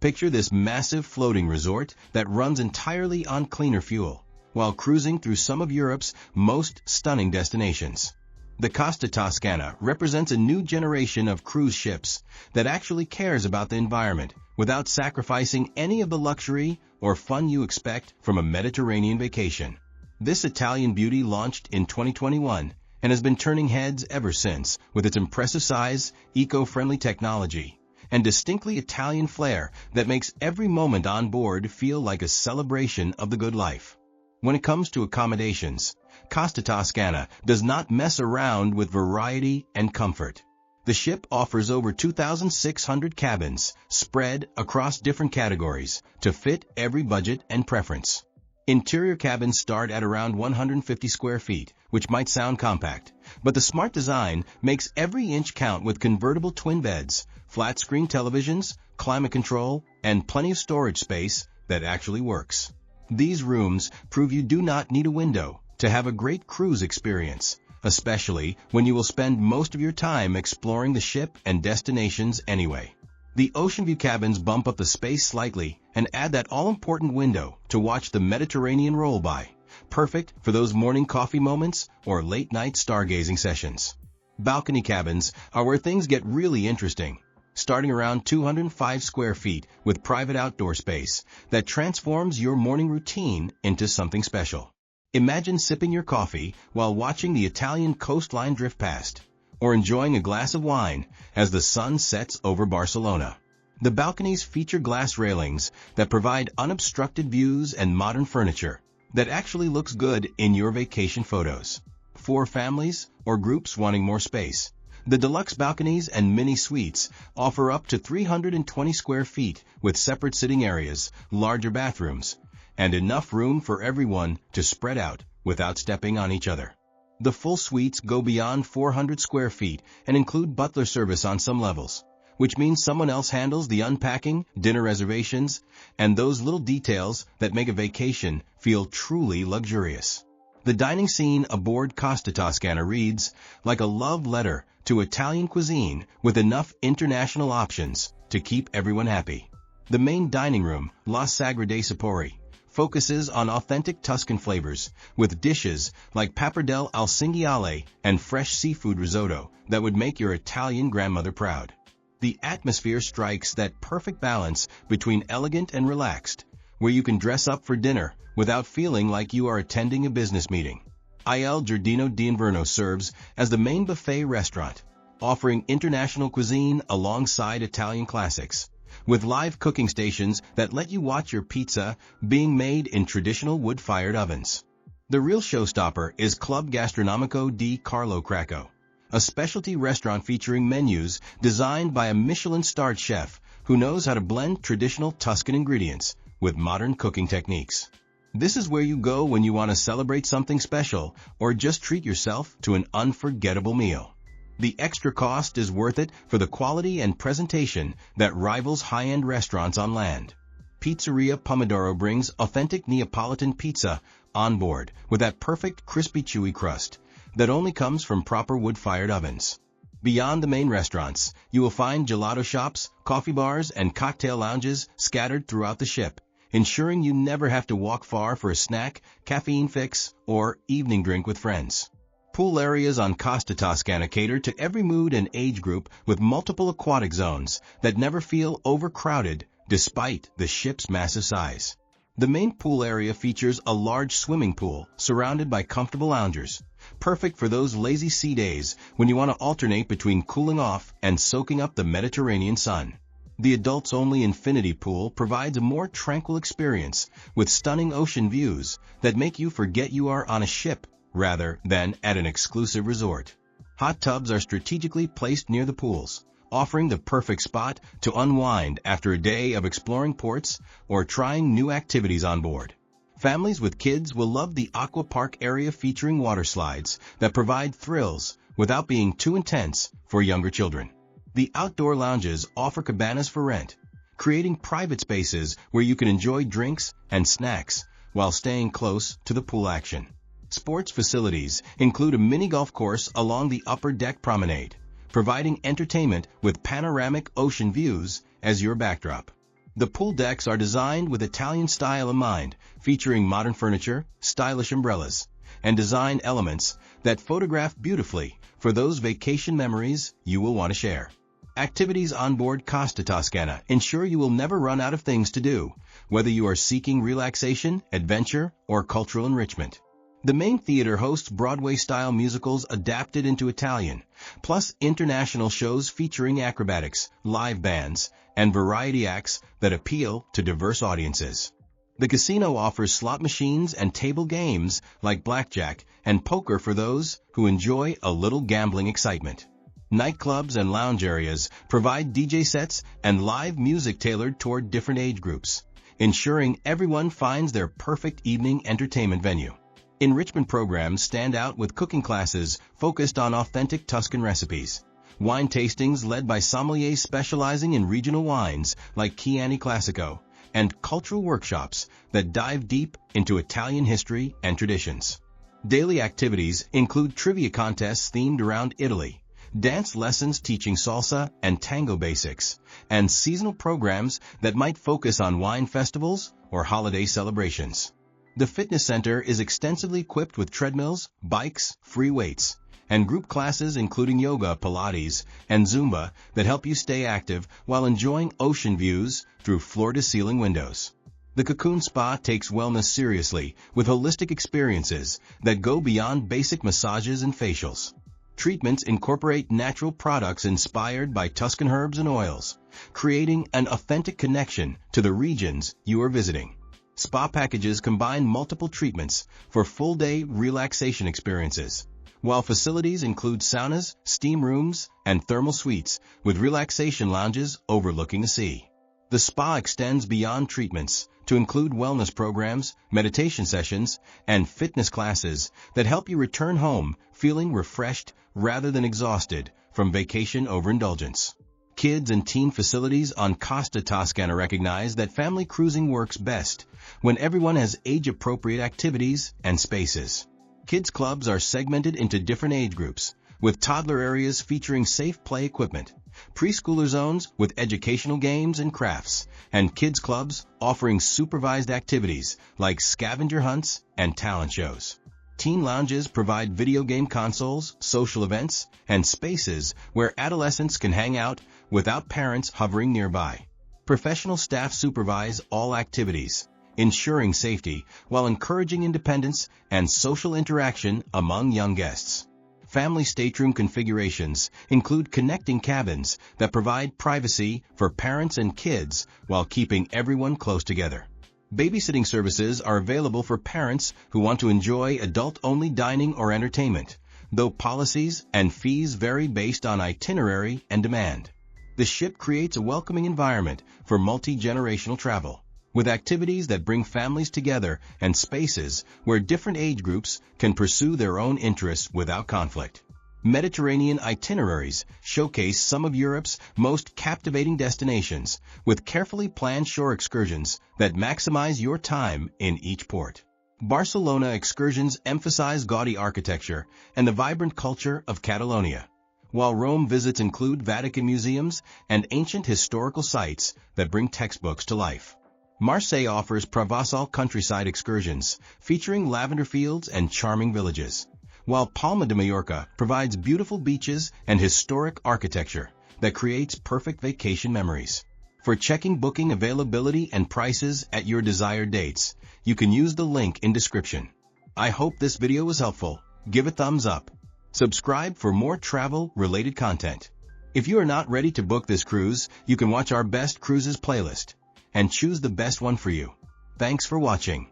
Picture this massive floating resort that runs entirely on cleaner fuel, while cruising through some of Europe's most stunning destinations. The Costa Toscana represents a new generation of cruise ships that actually cares about the environment without sacrificing any of the luxury or fun you expect from a Mediterranean vacation. This Italian beauty launched in 2021 and has been turning heads ever since with its impressive size, eco-friendly technology, and distinctly Italian flair that makes every moment on board feel like a celebration of the good life. When it comes to accommodations, Costa Toscana does not mess around with variety and comfort. The ship offers over 2,600 cabins spread across different categories to fit every budget and preference. Interior cabins start at around 150 square feet, which might sound compact, but the smart design makes every inch count with convertible twin beds, flat-screen televisions, climate control, and plenty of storage space that actually works. These rooms prove you do not need a window to have a great cruise experience, especially when you will spend most of your time exploring the ship and destinations anyway. The ocean view cabins bump up the space slightly and add that all-important window to watch the Mediterranean roll by, perfect for those morning coffee moments or late-night stargazing sessions. Balcony cabins are where things get really interesting, starting around 205 square feet with private outdoor space that transforms your morning routine into something special. Imagine sipping your coffee while watching the Italian coastline drift past, or enjoying a glass of wine as the sun sets over Barcelona. The balconies feature glass railings that provide unobstructed views and modern furniture that actually looks good in your vacation photos. For families or groups wanting more space, the deluxe balconies and mini suites offer up to 320 square feet with separate sitting areas, larger bathrooms, and enough room for everyone to spread out without stepping on each other. The full suites go beyond 400 square feet and include butler service on some levels, which means someone else handles the unpacking, dinner reservations, and those little details that make a vacation feel truly luxurious. The dining scene aboard Costa Toscana reads like a love letter to Italian cuisine with enough international options to keep everyone happy. The main dining room, La Sagra dei Sapori, focuses on authentic Tuscan flavors, with dishes like pappardelle al cinghiale and fresh seafood risotto that would make your Italian grandmother proud. The atmosphere strikes that perfect balance between elegant and relaxed, where you can dress up for dinner without feeling like you are attending a business meeting. Il Giardino d'Inverno serves as the main buffet restaurant, offering international cuisine alongside Italian classics, with live cooking stations that let you watch your pizza being made in traditional wood-fired ovens. The real showstopper is Club Gastronomico di Carlo Cracco, a specialty restaurant featuring menus designed by a Michelin-starred chef who knows how to blend traditional Tuscan ingredients with modern cooking techniques. This is where you go when you want to celebrate something special or just treat yourself to an unforgettable meal. The extra cost is worth it for the quality and presentation that rivals high-end restaurants on land. Pizzeria Pomodoro brings authentic Neapolitan pizza on board with that perfect crispy chewy crust that only comes from proper wood-fired ovens. Beyond the main restaurants, you will find gelato shops, coffee bars, and cocktail lounges scattered throughout the ship, ensuring you never have to walk far for a snack, caffeine fix, or evening drink with friends. Pool areas on Costa Toscana cater to every mood and age group with multiple aquatic zones that never feel overcrowded despite the ship's massive size. The main pool area features a large swimming pool surrounded by comfortable loungers, perfect for those lazy sea days when you want to alternate between cooling off and soaking up the Mediterranean sun. The adults-only infinity pool provides a more tranquil experience with stunning ocean views that make you forget you are on a ship rather than at an exclusive resort. Hot tubs are strategically placed near the pools, offering the perfect spot to unwind after a day of exploring ports or trying new activities on board. Families with kids will love the aqua park area featuring water slides that provide thrills without being too intense for younger children. The outdoor lounges offer cabanas for rent, creating private spaces where you can enjoy drinks and snacks while staying close to the pool action. Sports facilities include a mini golf course along the upper deck promenade, providing entertainment with panoramic ocean views as your backdrop. The pool decks are designed with Italian style in mind, featuring modern furniture, stylish umbrellas, and design elements that photograph beautifully for those vacation memories you will want to share. Activities on board Costa Toscana ensure you will never run out of things to do, whether you are seeking relaxation, adventure, or cultural enrichment. The main theater hosts Broadway-style musicals adapted into Italian, plus international shows featuring acrobatics, live bands, and variety acts that appeal to diverse audiences. The casino offers slot machines and table games like blackjack and poker for those who enjoy a little gambling excitement. Nightclubs and lounge areas provide DJ sets and live music tailored toward different age groups, ensuring everyone finds their perfect evening entertainment venue. Enrichment programs stand out with cooking classes focused on authentic Tuscan recipes, wine tastings led by sommeliers specializing in regional wines like Chianti Classico, and cultural workshops that dive deep into Italian history and traditions. Daily activities include trivia contests themed around Italy, dance lessons teaching salsa and tango basics, and seasonal programs that might focus on wine festivals or holiday celebrations. The fitness center is extensively equipped with treadmills, bikes, free weights, and group classes including yoga, Pilates, and Zumba that help you stay active while enjoying ocean views through floor-to-ceiling windows. The Cocoon Spa takes wellness seriously with holistic experiences that go beyond basic massages and facials. Treatments incorporate natural products inspired by Tuscan herbs and oils, creating an authentic connection to the regions you are visiting. Spa packages combine multiple treatments for full-day relaxation experiences, while facilities include saunas, steam rooms, and thermal suites with relaxation lounges overlooking the sea. The spa extends beyond treatments to include wellness programs, meditation sessions, and fitness classes that help you return home feeling refreshed rather than exhausted from vacation overindulgence. Kids and teen facilities on Costa Toscana recognize that family cruising works best when everyone has age-appropriate activities and spaces. Kids clubs are segmented into different age groups, with toddler areas featuring safe play equipment, preschooler zones with educational games and crafts, and kids clubs offering supervised activities like scavenger hunts and talent shows. Teen lounges provide video game consoles, social events, and spaces where adolescents can hang out without parents hovering nearby. Professional staff supervise all activities, ensuring safety while encouraging independence and social interaction among young guests. Family stateroom configurations include connecting cabins that provide privacy for parents and kids while keeping everyone close together. Babysitting services are available for parents who want to enjoy adult-only dining or entertainment, though policies and fees vary based on itinerary and demand. The ship creates a welcoming environment for multi-generational travel, with activities that bring families together and spaces where different age groups can pursue their own interests without conflict. Mediterranean Itineraries showcase some of Europe's most captivating destinations with carefully planned shore excursions that maximize your time in each port. Barcelona excursions emphasize gaudy architecture and the vibrant culture of Catalonia, while Rome visits include Vatican museums and ancient historical sites that bring textbooks to life. Marseille offers Provençal countryside excursions featuring lavender fields and charming villages, while Palma de Mallorca provides beautiful beaches and historic architecture that creates perfect vacation memories. For checking booking availability and prices at your desired dates, you can use the link in description. I hope this video was helpful. Give a thumbs up. Subscribe for more travel-related content. If you are not ready to book this cruise, you can watch our Best Cruises playlist and choose the best one for you. Thanks for watching.